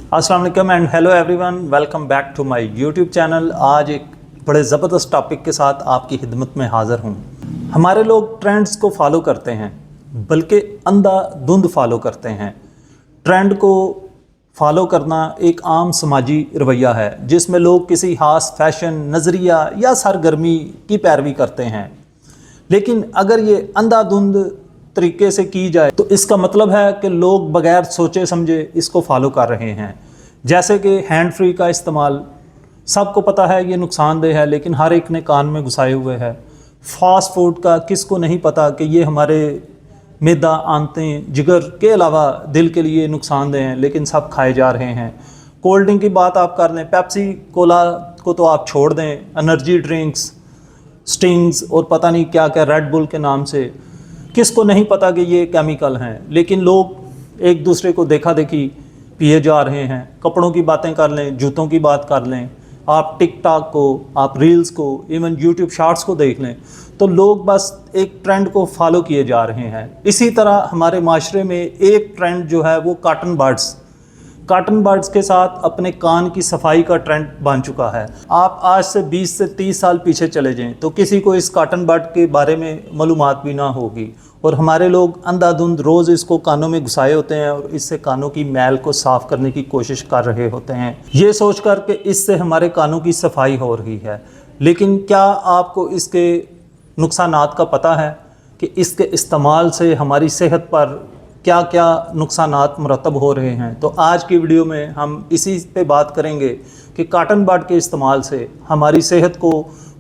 अस्सलाम वालेकुम and hello everyone, welcome back to my YouTube channel. आज एक बड़े ज़बरदस्त टॉपिक के साथ आपकी खिदमत में हाज़िर हूँ। हमारे लोग ट्रेंड्स को फॉलो करते हैं, बल्कि अंधाधुंध फॉलो करते हैं। ट्रेंड को फॉलो करना एक आम समाजी रवैया है जिसमें लोग किसी खास फैशन, नज़रिया या सरगर्मी की पैरवी करते हैं। लेकिन अगर ये अंधाधुंध तरीके से की जाए तो इसका मतलब है कि लोग बगैर सोचे समझे इसको फॉलो कर रहे हैं। जैसे कि हैंड फ्री का इस्तेमाल, सबको पता है ये नुकसानदेह है, लेकिन हर एक ने कान में घुसाए हुए है। फास्ट फूड का किसको नहीं पता कि ये हमारे मैदा, आंतें, जिगर के अलावा दिल के लिए नुकसानदेह हैं, लेकिन सब खाए जा रहे हैं। कोल्ड ड्रिंक की बात आप कर लें, पेप्सी कोला को तो आप छोड़ दें, एनर्जी ड्रिंक्स, स्टिंग्स और पता नहीं क्या क्या रेड बुल के नाम से, किसको नहीं पता कि ये केमिकल हैं, लेकिन लोग एक दूसरे को देखा देखी पिए जा रहे हैं। कपड़ों की बातें कर लें, जूतों की बात कर लें, आप टिकटॉक को, आप रील्स को, इवन यूट्यूब शॉर्ट्स को देख लें, तो लोग बस एक ट्रेंड को फॉलो किए जा रहे हैं। इसी तरह हमारे माशरे में एक ट्रेंड जो है वो कॉटन बड्स के साथ अपने कान की सफाई का ट्रेंड बन चुका है। आप आज से 20 से 30 साल पीछे चले जाएं तो किसी को इस कॉटन बड के बारे में मालूमात भी ना होगी, और हमारे लोग अंधाधुंध रोज़ इसको कानों में घुसाए होते हैं और इससे कानों की मैल को साफ़ करने की कोशिश कर रहे होते हैं, ये सोच कर कि इससे हमारे कानों की सफाई हो रही है। लेकिन क्या आपको इसके नुकसानात का पता है कि इसके इस्तेमाल से हमारी सेहत पर क्या क्या नुकसानात मुरतब हो रहे हैं? तो आज की वीडियो में हम इसी पे बात करेंगे कि कॉटन बड के इस्तेमाल से हमारी सेहत को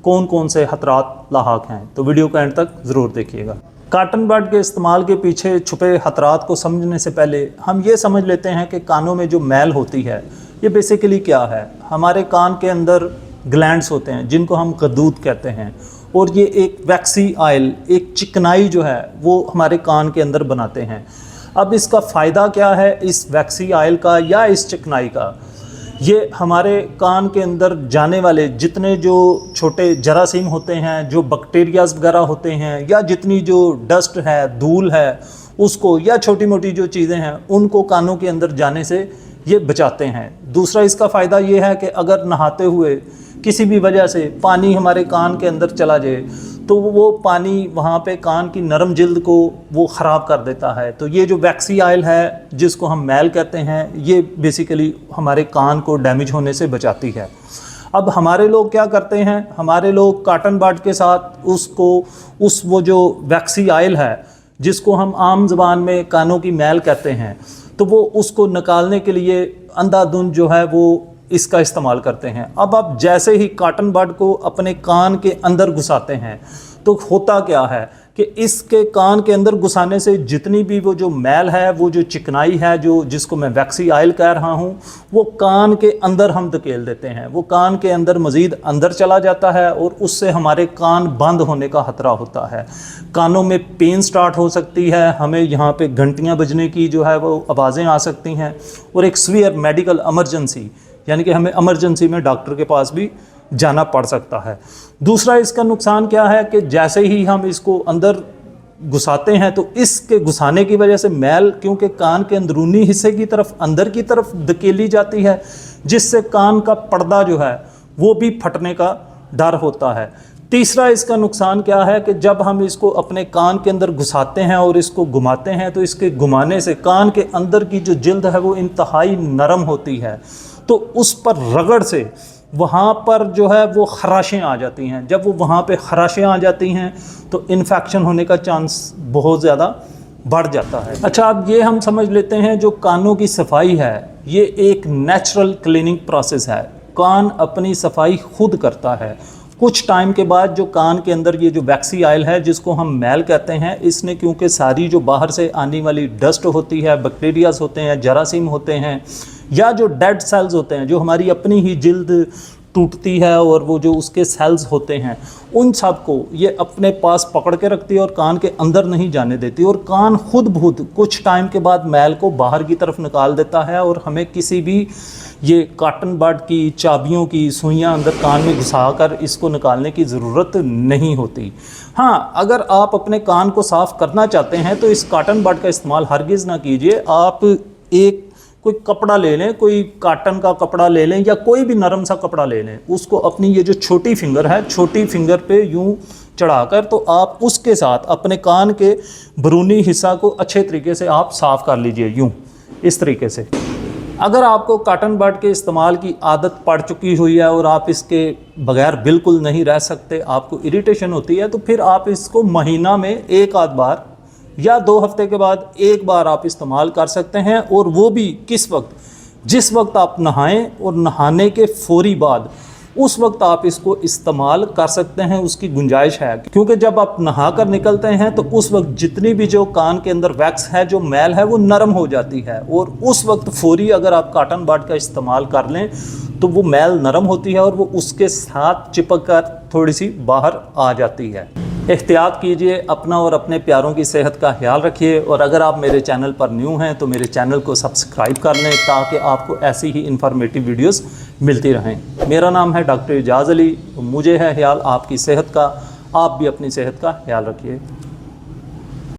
कौन कौन से खतरात लाहक हैं। तो वीडियो का एंड तक ज़रूर देखिएगा। कॉटन बड के इस्तेमाल के पीछे छुपे खतरात को समझने से पहले हम ये समझ लेते हैं कि कानों में जो मैल होती है ये बेसिकली क्या है। हमारे कान के अंदर ग्लैंड्स होते हैं जिनको हम कदूत कहते हैं, और ये एक वैक्सी आयल, एक चिकनाई जो है वो हमारे कान के अंदर बनाते हैं। अब इसका फ़ायदा क्या है इस वैक्सी आयल का या इस चिकनाई का? ये हमारे कान के अंदर जाने वाले जितने जो छोटे जरासीम होते हैं, जो बैक्टीरियाज वगैरह होते हैं, या जितनी जो डस्ट है, धूल है, उसको, या छोटी मोटी जो चीज़ें हैं उनको कानों के अंदर जाने से ये बचाते हैं। दूसरा इसका फ़ायदा ये है कि अगर नहाते हुए किसी भी वजह से पानी हमारे कान के अंदर चला जाए तो वो पानी वहाँ पे कान की नरम जिल्द को वो ख़राब कर देता है। तो ये जो वैक्सी आयल है जिसको हम मैल कहते हैं, ये बेसिकली हमारे कान को डैमेज होने से बचाती है। अब हमारे लोग क्या करते हैं, हमारे लोग कॉटन बड के साथ वो जो वैक्सी आयल है जिसको हम आम ज़बान में कानों की मैल कहते हैं, तो वो उसको निकालने के लिए अंधाधुंध जो है वो इसका इस्तेमाल करते हैं। अब आप जैसे ही कॉटन बड को अपने कान के अंदर घुसाते हैं तो होता क्या है कि इसके कान के अंदर घुसाने से जितनी भी वो जो मैल है, वो जो चिकनाई है, जो जिसको मैं वैक्सी आयल कह रहा हूँ, वो कान के अंदर हम धकेल देते हैं। वो कान के अंदर मज़ीद अंदर चला जाता है और उससे हमारे कान बंद होने का ख़तरा होता है। कानों में पेन स्टार्ट हो सकती है, हमें यहाँ पे घंटियाँ बजने की जो है वो आवाज़ें आ सकती हैं, और एक सीवियर मेडिकल एमरजेंसी, यानी कि हमें इमरजेंसी में डॉक्टर के पास भी जाना पड़ सकता है। दूसरा इसका नुकसान क्या है कि जैसे ही हम इसको अंदर घुसाते हैं तो इसके घुसाने की वजह से मैल, क्योंकि कान के अंदरूनी हिस्से की तरफ, अंदर की तरफ धकेली जाती है, जिससे कान का पर्दा जो है वो भी फटने का डर होता है। तीसरा इसका नुकसान क्या है कि जब हम इसको अपने कान के अंदर घुसाते हैं और इसको घुमाते हैं तो इसके घुमाने से कान के अंदर की जो जिल्द है वो इंतहाई नरम होती है, तो उस पर रगड़ से वहाँ पर जो है वो खराशें आ जाती हैं। जब वो वहाँ पे खराशें आ जाती हैं तो इन्फेक्शन होने का चांस बहुत ज़्यादा बढ़ जाता है। अच्छा, अब ये हम समझ लेते हैं जो कानों की सफाई है ये एक नेचुरल क्लीनिंग प्रोसेस है। कान अपनी सफाई खुद करता है। कुछ टाइम के बाद जो कान के अंदर ये जो वैक्सी आयल है जिसको हम मैल कहते हैं, इसने क्योंकि सारी जो बाहर से आने वाली डस्ट होती है, बैक्टीरियाज होते हैं, जरासीम होते हैं, या जो डेड सेल्स होते हैं, जो हमारी अपनी ही जिल्द टूटती है और वो जो उसके सेल्स होते हैं, उन सब को ये अपने पास पकड़ के रखती है और कान के अंदर नहीं जाने देती, और कान खुद बहुत कुछ टाइम के बाद मैल को बाहर की तरफ निकाल देता है, और हमें किसी भी ये कॉटन बड की चाबियों की सुइयां अंदर कान में घुसा कर इसको निकालने की ज़रूरत नहीं होती। हाँ, अगर आप अपने कान को साफ़ करना चाहते हैं तो इस कॉटन बड का इस्तेमाल हरगिज़ ना कीजिए। आप एक कोई कपड़ा ले लें, कोई कॉटन का कपड़ा ले लें या कोई भी नरम सा कपड़ा ले लें, उसको अपनी ये जो छोटी फिंगर है, छोटी फिंगर पे यूं चढ़ाकर तो आप उसके साथ अपने कान के बरूनी हिस्सा को अच्छे तरीके से आप साफ़ कर लीजिए, यूं इस तरीके से। अगर आपको कॉटन बड के इस्तेमाल की आदत पड़ चुकी हुई है और आप इसके बगैर बिल्कुल नहीं रह सकते, आपको इरिटेशन होती है, तो फिर आप इसको महीना में एक आध बार या 2 हफ्ते के बाद एक बार आप इस्तेमाल कर सकते हैं। और वो भी किस वक्त, जिस वक्त आप नहाएं और नहाने के फौरी बाद उस वक्त आप इसको इस्तेमाल कर सकते हैं, उसकी गुंजाइश है। क्योंकि जब आप नहा कर निकलते हैं तो उस वक्त जितनी भी जो कान के अंदर वैक्स है, जो मैल है, वो नरम हो जाती है और उस वक्त फौरी अगर आप कॉटन बड का इस्तेमाल कर लें तो वो मैल नरम होती है और वो उसके साथ चिपक कर थोड़ी सी बाहर आ जाती है। एहतियात कीजिए, अपना और अपने प्यारों की सेहत का ख्याल रखिए। और अगर आप मेरे चैनल पर न्यू हैं तो मेरे चैनल को सब्सक्राइब कर लें ताकि आपको ऐसी ही इन्फॉर्मेटिव वीडियोस मिलती रहें। मेरा नाम है डॉक्टर एजाज़ अली। मुझे है ख्याल आपकी सेहत का, आप भी अपनी सेहत का ख्याल रखिए।